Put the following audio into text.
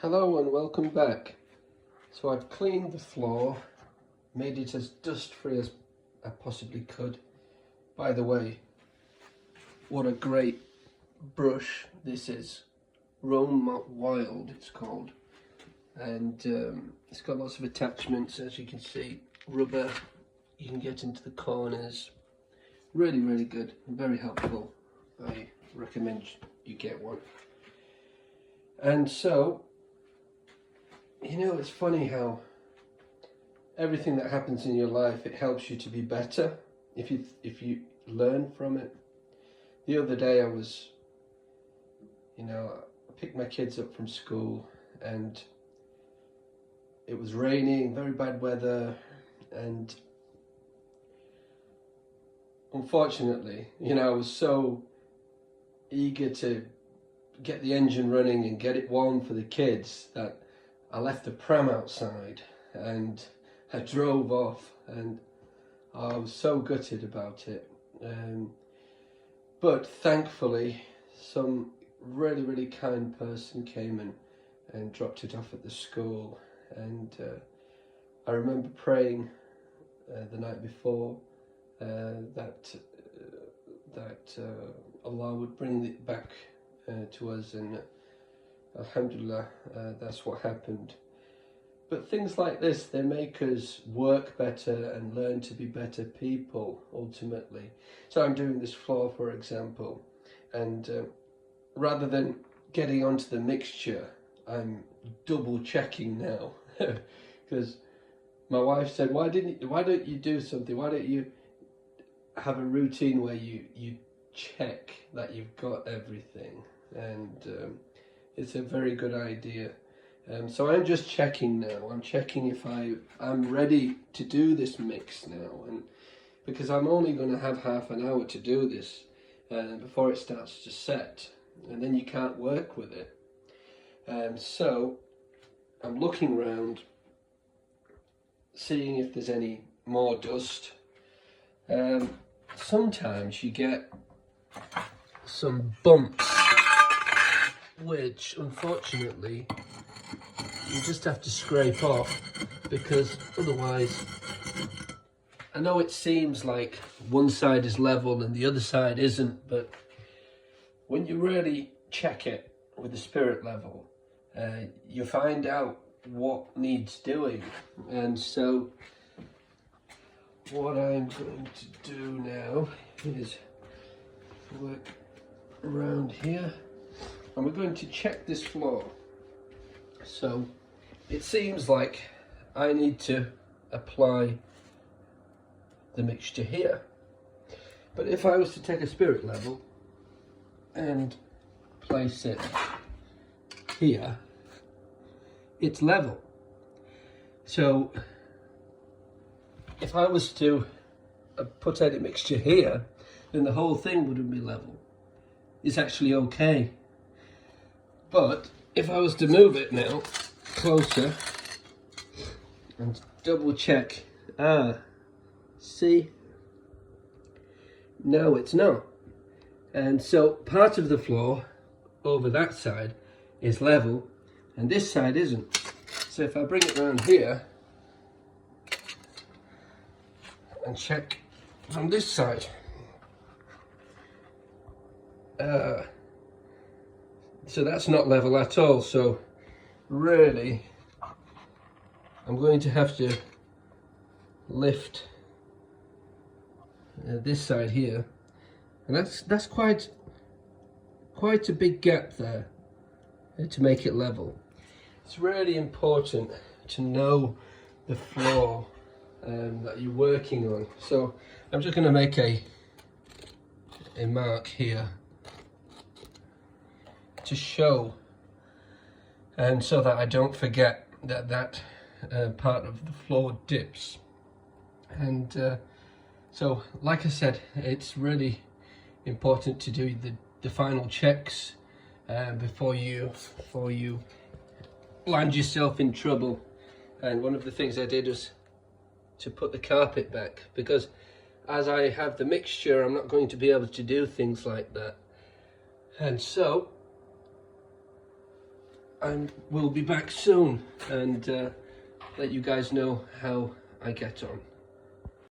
Hello and welcome back. So I've cleaned the floor, made it as dust free as I possibly could. By the way, what a great brush this is. Rome Wild it's called, and it's got lots of attachments, as you can see. Rubber, you can get into the corners. Really good and very helpful. I recommend you get one. And so, you know, it's funny how everything that happens in your life, it helps you to be better if you learn from it. The other day I picked my kids up from school and it was raining, very bad weather, and unfortunately, I was so eager to get the engine running and get it warm for the kids that I left the pram outside and I drove off, and I was so gutted about it. But thankfully, some really kind person came and dropped it off at the school. And I remember praying the night before that Allah would bring it back to us, and Alhamdulillah, that's what happened. But things like this, they make us work better and learn to be better people, ultimately. So I'm doing this floor, for example, and rather than getting onto the mixture, I'm double checking now. Because my wife said, why don't you do something? Why don't you have a routine where you check that you've got everything? And it's a very good idea. So I'm just checking now. I'm checking if I'm ready to do this mix now, and because I'm only going to have half an hour to do this before it starts to set, and then you can't work with it. So I'm looking around, seeing if there's any more dust. Sometimes you get some bumps, which unfortunately you just have to scrape off, because otherwise, I know it seems like one side is level and the other side isn't, but when you really check it with the spirit level, you find out what needs doing. And so what I'm going to do now is work around here, and we're going to check this floor. So it seems like I need to apply the mixture here, but if I was to take a spirit level and place it here, it's level. So if I was to put any mixture here, then the whole thing wouldn't be level. It's actually okay. But if I was to move it now closer and double check, see, no, it's not. And so part of the floor over that side is level and this side isn't. So if I bring it around here and check from this side, so that's not level at all. So really, I'm going to have to lift this side here, and that's quite a big gap there to make it level. It's really important to know the floor that you're working on. So I'm just going to make a mark here to show, and so that I don't forget that part of the floor dips. And so like I said, it's really important to do the final checks before you land yourself in trouble. And one of the things I did was to put the carpet back, because as I have the mixture, I'm not going to be able to do things like that. And so and we'll be back soon and let you guys know how I get on.